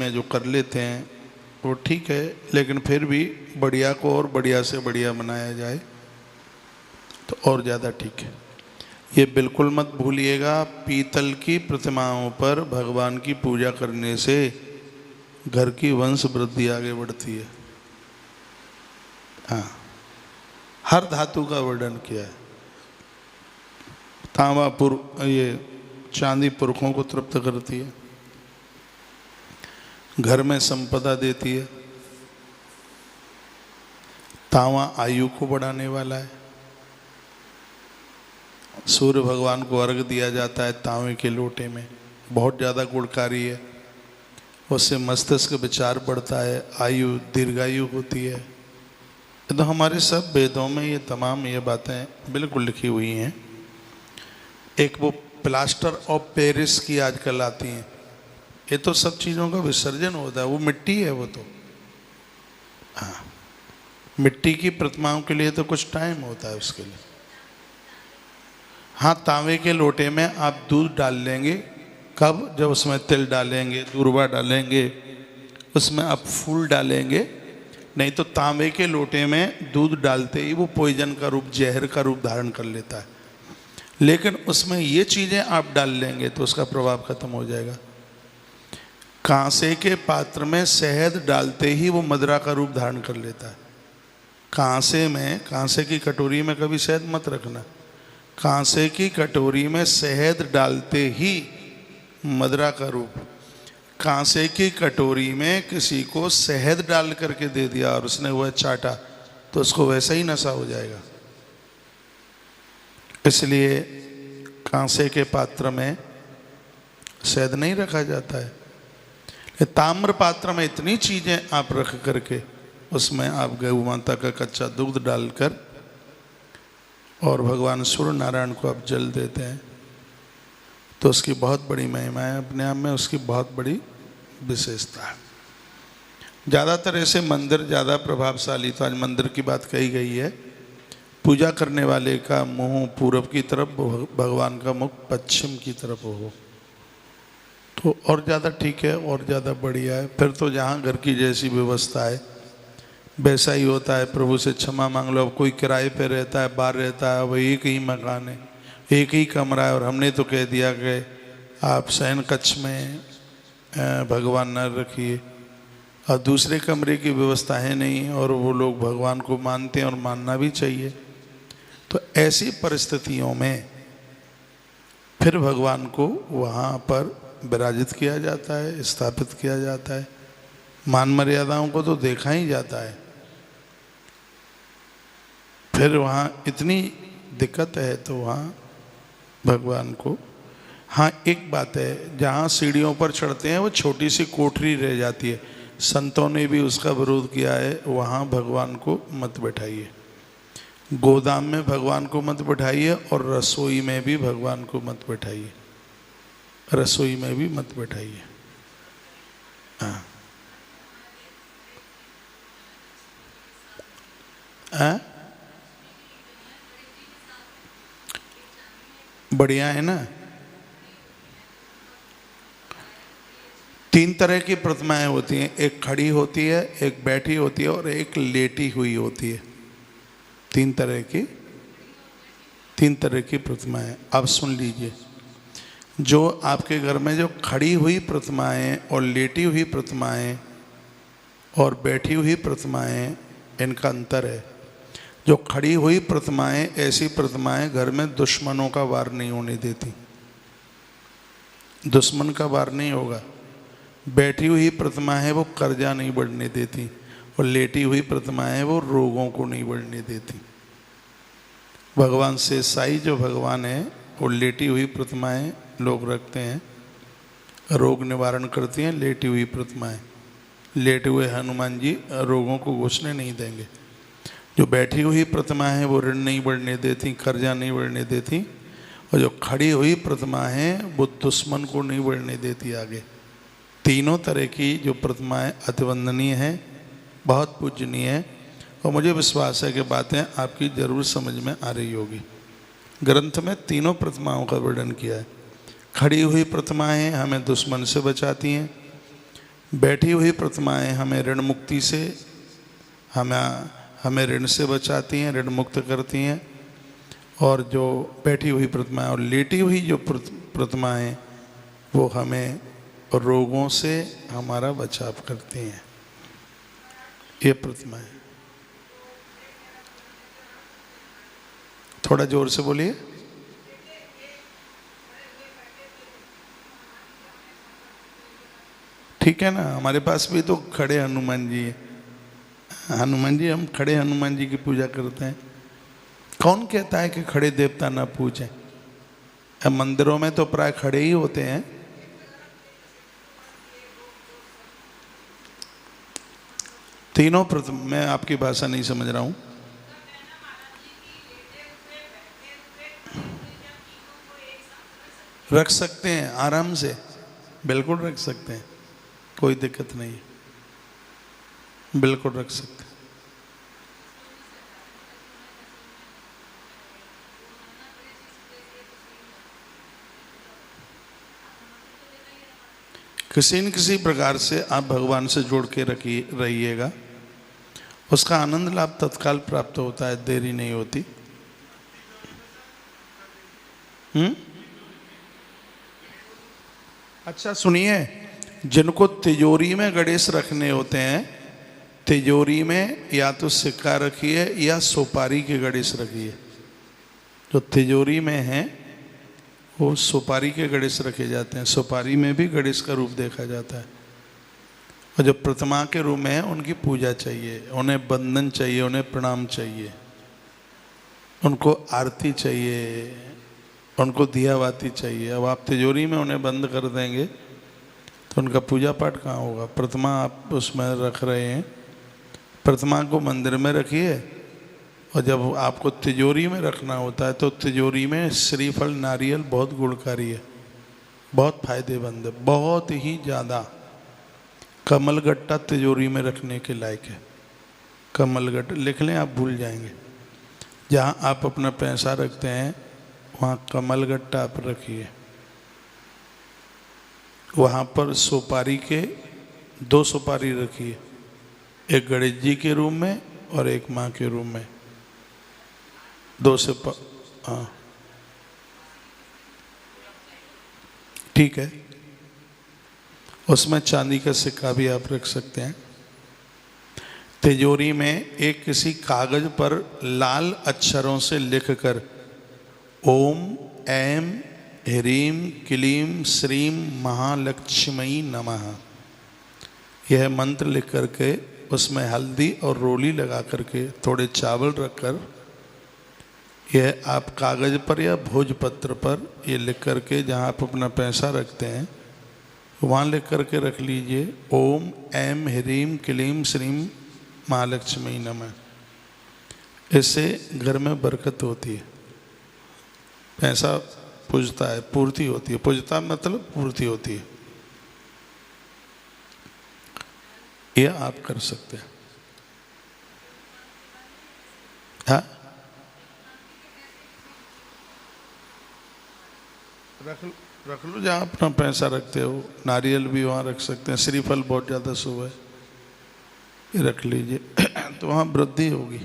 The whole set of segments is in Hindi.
में जो कर लेते हैं वो ठीक है, लेकिन फिर भी बढ़िया को और बढ़िया से बढ़िया बनाया जाए तो और ज़्यादा ठीक है। ये बिल्कुल मत भूलिएगा, पीतल की प्रतिमाओं पर भगवान की पूजा करने से घर की वंश वृद्धि आगे बढ़ती है। हाँ, हर धातु का वर्णन किया है। तांबा ये चांदी पुरखों को तृप्त करती है, घर में संपदा देती है। तांबा आयु को बढ़ाने वाला है। सूर्य भगवान को अर्घ दिया जाता है तांबे के लोटे में, बहुत ज़्यादा गुणकारी है। उससे मस्तिष्क विचार बढ़ता है, आयु दीर्घायु होती है। तो हमारे सब वेदों में ये तमाम ये बातें बिल्कुल लिखी हुई हैं। एक वो प्लास्टर ऑफ पेरिस की आजकल आती हैं, ये तो सब चीज़ों का विसर्जन होता है, वो मिट्टी है वो तो। हाँ, मिट्टी की प्रतिमाओं के लिए तो कुछ टाइम होता है उसके लिए। हाँ, तांबे के लोटे में आप दूध डाल लेंगे, कब? जब उसमें तिल डालेंगे, दूर्वा डालेंगे, उसमें आप फूल डालेंगे। नहीं तो तांबे के लोटे में दूध डालते ही वो पॉइजन का रूप, जहर का रूप धारण कर लेता है। लेकिन उसमें ये चीज़ें आप डाल लेंगे तो उसका प्रभाव खत्म हो जाएगा। कांसे के पात्र में शहद डालते ही वो मदिरा का रूप धारण कर लेता है। कांसे में, कांसे की कटोरी में कभी शहद मत रखना। कांसे की कटोरी में शहद डालते ही मदिरा का रूप। कांसे की कटोरी में किसी को शहद डाल करके दे दिया और उसने वह चाटा तो उसको वैसा ही नशा हो जाएगा। इसलिए कांसे के पात्र में शहद नहीं रखा जाता है। ताम्र पात्र में इतनी चीज़ें आप रख करके उसमें आप गौ माता का कच्चा दूध डालकर और भगवान सूर्य नारायण को आप जल देते हैं तो उसकी बहुत बड़ी महिमा है, अपने आप में उसकी बहुत बड़ी विशेषता है। ज़्यादातर ऐसे मंदिर ज़्यादा प्रभावशाली, तो आज मंदिर की बात कही गई है। पूजा करने वाले का मुंह पूरब की तरफ, भगवान का मुख पश्चिम की तरफ हो तो और ज़्यादा ठीक है, और ज़्यादा बढ़िया है। फिर तो जहाँ घर की जैसी व्यवस्था है वैसा ही होता है। प्रभु से क्षमा मांग लो। अब कोई किराए पे रहता है, बाहर रहता है, वही एक ही मकान है, एक ही कमरा है, और हमने तो कह दिया कि आप शयन कक्ष में भगवान न रखिए, और दूसरे कमरे की व्यवस्था है नहीं, और वो लोग भगवान को मानते हैं और मानना भी चाहिए। तो ऐसी परिस्थितियों में फिर भगवान को वहाँ पर विराजित किया जाता है, स्थापित किया जाता है। मान मर्यादाओं को तो देखा ही जाता है। फिर वहाँ इतनी दिक्कत है तो वहाँ भगवान को, हाँ एक बात है, जहाँ सीढ़ियों पर चढ़ते हैं वो छोटी सी कोठरी रह जाती है, संतों ने भी उसका विरोध किया है। वहाँ भगवान को मत बैठाइए, गोदाम में भगवान को मत बैठाइए, और रसोई में भी भगवान को मत बैठाइए, रसोई में भी मत बैठाइए। हाँ, हाँ? बढ़िया है ना। 3 तरह की प्रतिमाएं होती हैं, एक खड़ी होती है, एक बैठी होती है और एक लेटी हुई होती है। 3 तरह की प्रतिमाएं। अब सुन लीजिए, जो आपके घर में जो खड़ी हुई प्रतिमाएं और लेटी हुई प्रतिमाएं और बैठी हुई प्रतिमाएं, इनका अंतर है। जो खड़ी हुई प्रतिमाएं, ऐसी प्रतिमाएं घर में दुश्मनों का वार नहीं होने देती, दुश्मन का वार नहीं होगा। बैठी हुई प्रतिमा है वो कर्जा नहीं बढ़ने देती, और लेटी हुई प्रतिमा है वो रोगों को नहीं बढ़ने देती। भगवान शेषाई जो भगवान है वो लेटी हुई प्रतिमाएं लोग रखते हैं, रोग निवारण करती हैं लेटी हुई प्रतिमाएं। लेटे हुए हनुमान जी रोगों को घुसने नहीं देंगे। जो बैठी हुई प्रतिमा है वो ऋण नहीं बढ़ने देती, कर्जा नहीं बढ़ने देती, और जो खड़ी हुई प्रतिमा है वो दुश्मन को नहीं बढ़ने देती आगे। तीनों तरह की जो प्रतिमाएं अतिवंदनीय हैं, बहुत पूजनीय है, और मुझे विश्वास है कि बातें आपकी जरूर समझ में आ रही होगी। ग्रंथ में तीनों प्रतिमाओं का वर्णन किया है। खड़ी हुई प्रतिमाएं हमें दुश्मन से बचाती हैं, बैठी हुई प्रतिमाएं हमें ऋण मुक्ति से हमें ऋण से बचाती हैं, ऋण मुक्त करती हैं। और जो बैठी हुई प्रतिमाएं और लेटी हुई जो प्रतिमाएं वो हमें रोगों से हमारा बचाव करती हैं। ये प्रतिमाएं, थोड़ा जोर से बोलिए। ठीक है ना, हमारे पास भी तो खड़े हनुमान जी हैं। हनुमान जी, हम खड़े हनुमान जी की पूजा करते हैं। कौन कहता है कि खड़े देवता ना पूजें? अब मंदिरों में तो प्राय खड़े ही होते हैं। तीनों मैं आपकी भाषा नहीं समझ रहा हूं। रख सकते हैं आराम से, बिल्कुल रख सकते हैं, कोई दिक्कत नहीं है, बिल्कुल रख सकते हैं। किसी न किसी प्रकार से आप भगवान से जोड़ के रहिएगा, उसका आनंद लाभ तत्काल प्राप्त होता है, देरी नहीं होती। अच्छा सुनिए, जिनको तिजोरी में गणेश रखने होते हैं, तिजोरी में या तो सिक्का रखिए या सुपारी के गणेश रखिए। जो तिजोरी में है वो सुपारी के गणेश रखे जाते हैं। सुपारी में भी गणेश का रूप देखा जाता है। और जो प्रतिमा के रूप में है उनकी पूजा चाहिए, उन्हें बंधन चाहिए, उन्हें प्रणाम चाहिए, उनको आरती चाहिए, उनको दिया बाती चाहिए। अब आप तिजोरी में उन्हें बंद कर देंगे तो उनका पूजा पाठ कहाँ होगा? प्रतिमा आप उसमें रख रहे हैं, प्रतिमा को मंदिर में रखिए। और जब आपको तिजोरी में रखना होता है तो तिजोरी में श्रीफल नारियल बहुत गुणकारी है, बहुत फायदेमंद है, बहुत ही ज़्यादा। कमलगट्टा तिजोरी में रखने के लायक है। कमलगट्टा लिख लें, आप भूल जाएंगे। जहाँ आप अपना पैसा रखते हैं वहाँ कमलगट्टा आप रखिए। वहाँ पर सुपारी के 2 सुपारी रखिए, एक गणेश जी के रूम में और एक माँ के रूम में। 2 से हाँ ठीक है। उसमें चांदी का सिक्का भी आप रख सकते हैं। तिजोरी में एक किसी कागज पर लाल अक्षरों से लिखकर ओम ऐम ह्रीम क्लीम श्रीम महालक्ष्मी नमः, यह मंत्र लिख करके उसमें हल्दी और रोली लगा करके थोड़े चावल रखकर, यह आप कागज पर या भोजपत्र पर ये लिख करके, जहाँ आप अपना पैसा रखते हैं वहाँ लिख करके रख लीजिए ओम ऐम ह्रीम क्लीम श्रीम महालक्ष्मी नमः। इससे घर में बरकत होती है, पैसा पूजता है, पूर्ति होती है। पूजता मतलब पूर्ति होती है। ये आप कर सकते हैं। हाँ रख लो जहाँ अपना पैसा रखते हो। नारियल भी वहाँ रख सकते हैं, श्रीफल बहुत ज़्यादा शुभ है, ये रख लीजिए तो वहाँ वृद्धि होगी।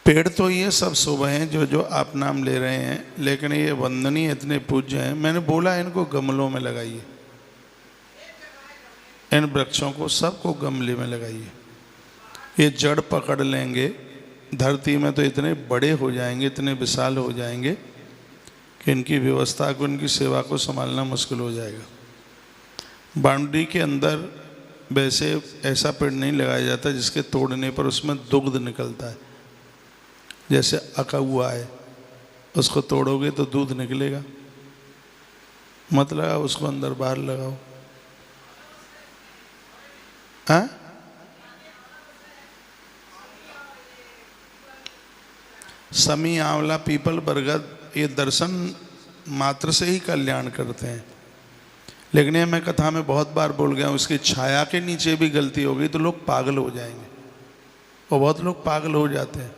पेड़ तो ये सब शुभ हैं जो आप नाम ले रहे हैं, लेकिन ये वंदनीय इतने पूज्य हैं। मैंने बोला इनको गमलों में लगाइए, इन वृक्षों को सबको गमले में लगाइए। ये जड़ पकड़ लेंगे, धरती में तो इतने बड़े हो जाएंगे, इतने विशाल हो जाएंगे कि इनकी व्यवस्था को, इनकी सेवा को संभालना मुश्किल हो जाएगा। बाउंड्री के अंदर वैसे ऐसा पेड़ नहीं लगाया जाता जिसके तोड़ने पर उसमें दुग्ध निकलता है। जैसे अकहुआ है, उसको तोड़ोगे तो दूध निकलेगा, मत लगाओ उसको, अंदर बाहर लगाओ। हाँ समी आंवला पीपल बरगद ये दर्शन मात्र से ही कल्याण करते हैं। लेकिन ये मैं कथा में बहुत बार बोल गया हूँ, उसकी छाया के नीचे भी गलती हो गई तो लोग पागल हो जाएंगे। और बहुत लोग पागल हो जाते हैं,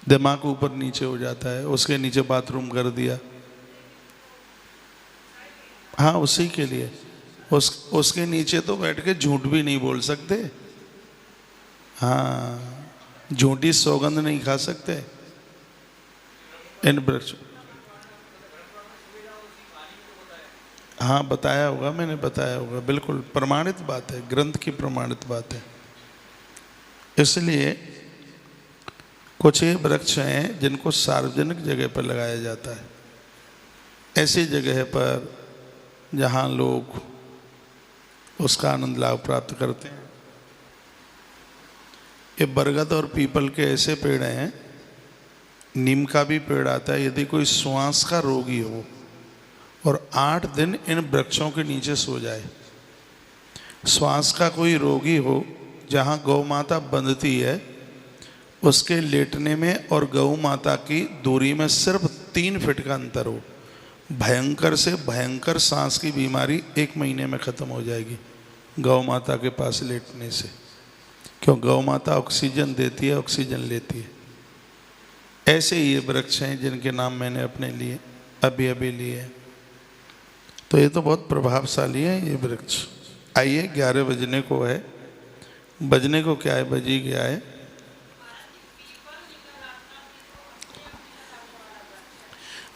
दिमाग ऊपर नीचे हो जाता है, उसके नीचे बाथरूम कर दिया। हाँ, उसी के लिए उसके नीचे तो बैठ के झूठ भी नहीं बोल सकते। हाँ, झूठी सौगंध नहीं खा सकते इन वृक्ष। हाँ, बताया होगा, मैंने बताया होगा, बिल्कुल प्रमाणित बात है, ग्रंथ की प्रमाणित बात है। इसलिए कुछ ये वृक्ष हैं जिनको सार्वजनिक जगह पर लगाया जाता है, ऐसी जगह पर जहाँ लोग उसका आनंद लाभ प्राप्त करते हैं। ये बरगद और पीपल के ऐसे पेड़ हैं, नीम का भी पेड़ आता है। यदि कोई श्वास का रोगी हो और 8 दिन इन वृक्षों के नीचे सो जाए, श्वास का कोई रोगी हो, जहाँ गौ माता बंधती है, उसके लेटने में और गौ माता की दूरी में सिर्फ 3 फीट का अंतर हो, भयंकर से भयंकर सांस की बीमारी 1 महीने में ख़त्म हो जाएगी गौ माता के पास लेटने से। क्यों? गौ माता ऑक्सीजन देती है, ऑक्सीजन लेती है। ऐसे ये वृक्ष हैं जिनके नाम मैंने अपने लिए अभी लिए। तो ये तो बहुत प्रभावशाली है ये वृक्ष। आइए, 11 बजने को है, बजने को क्या है, बजी गया है।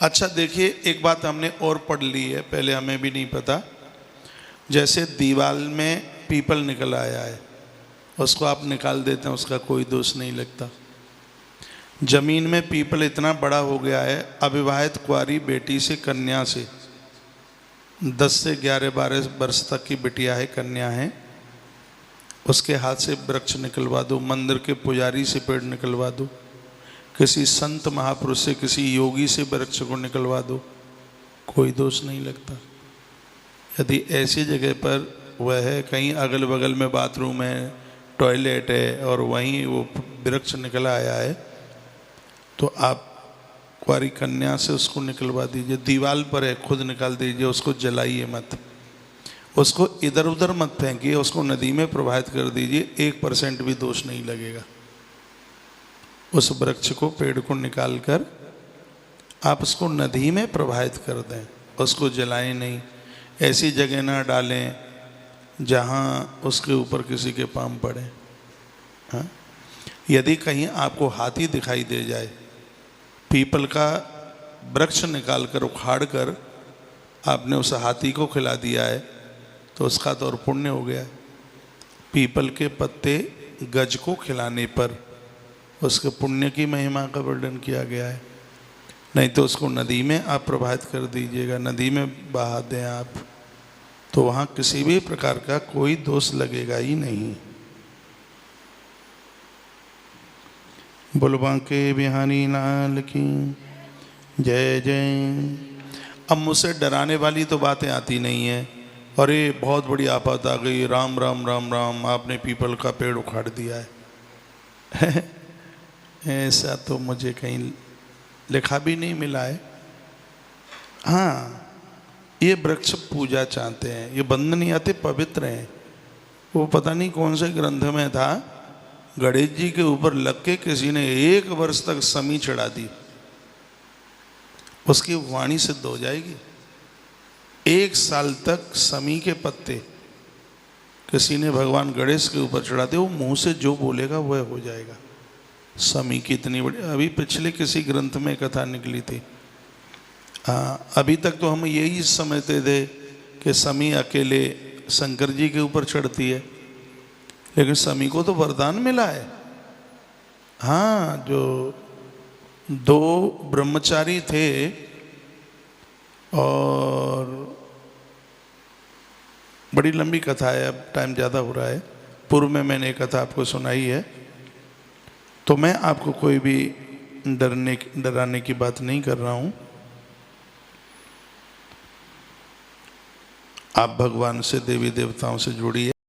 अच्छा देखिए, एक बात हमने और पढ़ ली है, पहले हमें भी नहीं पता। जैसे दीवार में पीपल निकल आया है, उसको आप निकाल देते हैं, उसका कोई दोष नहीं लगता। जमीन में पीपल इतना बड़ा हो गया है, अविवाहित कुंवारी बेटी से, कन्या से, 10 से 11-12 वर्ष तक की बिटिया है, कन्या है, उसके हाथ से वृक्ष निकलवा दो, मंदिर के पुजारी से पेड़ निकलवा दो, किसी संत महापुरुष से, किसी योगी से वृक्ष को निकलवा दो, कोई दोष नहीं लगता। यदि ऐसी जगह पर वह है, कहीं अगल बगल में बाथरूम है, टॉयलेट है, और वहीं वो वृक्ष निकला आया है, तो आप कुंवारी कन्या से उसको निकलवा दीजिए। दीवार पर है, खुद निकाल दीजिए, उसको जलाइए मत, उसको इधर उधर मत फेंकिए, उसको नदी में प्रवाहित कर दीजिए, 1% भी दोष नहीं लगेगा। उस वृक्ष को, पेड़ को निकाल कर आप उसको नदी में प्रवाहित कर दें, उसको जलाएं नहीं। ऐसी जगह ना डालें जहाँ उसके ऊपर किसी के पाँव पड़े। हाँ, यदि कहीं आपको हाथी दिखाई दे जाए, पीपल का वृक्ष निकाल कर, उखाड़ कर आपने उस हाथी को खिला दिया है, तो उसका तो और पुण्य हो गया है। पीपल के पत्ते गज को खिलाने पर उसके पुण्य की महिमा का वर्णन किया गया है। नहीं तो उसको नदी में आप प्रवाहित कर दीजिएगा, नदी में बहा दें आप, तो वहाँ किसी भी प्रकार का कोई दोष लगेगा ही नहीं। बुलबा के बिहारी लाल की जय जय। अब मुझसे डराने वाली तो बातें आती नहीं है, अरे बहुत बड़ी आफत आ गई, राम राम राम राम, आपने पीपल का पेड़ उखाड़ दिया है। ऐसा तो मुझे कहीं लिखा भी नहीं मिला है। हाँ, ये वृक्ष पूजा चाहते हैं, ये बंद नहीं आते, पवित्र हैं। वो पता नहीं कौन से ग्रंथ में था, गणेश जी के ऊपर लग के किसी ने 1 वर्ष तक समी चढ़ा दी, उसकी वाणी सिद्ध हो जाएगी। 1 साल तक समी के पत्ते किसी ने भगवान गणेश के ऊपर चढ़ा दिए, वो मुंह से जो बोलेगा वह हो जाएगा। समी की इतनी बड़ी, अभी पिछले किसी ग्रंथ में कथा निकली थी। हाँ, अभी तक तो हम यही समझते थे कि समी अकेले शंकर जी के ऊपर चढ़ती है, लेकिन समी को तो वरदान मिला है। हाँ, जो 2 ब्रह्मचारी थे और बड़ी लंबी कथा है, अब टाइम ज़्यादा हो रहा है, पूर्व में मैंने एक कथा आपको सुनाई है, तो मैं आपको कोई भी डराने की बात नहीं कर रहा हूँ। आप भगवान से, देवी देवताओं से जुड़िए।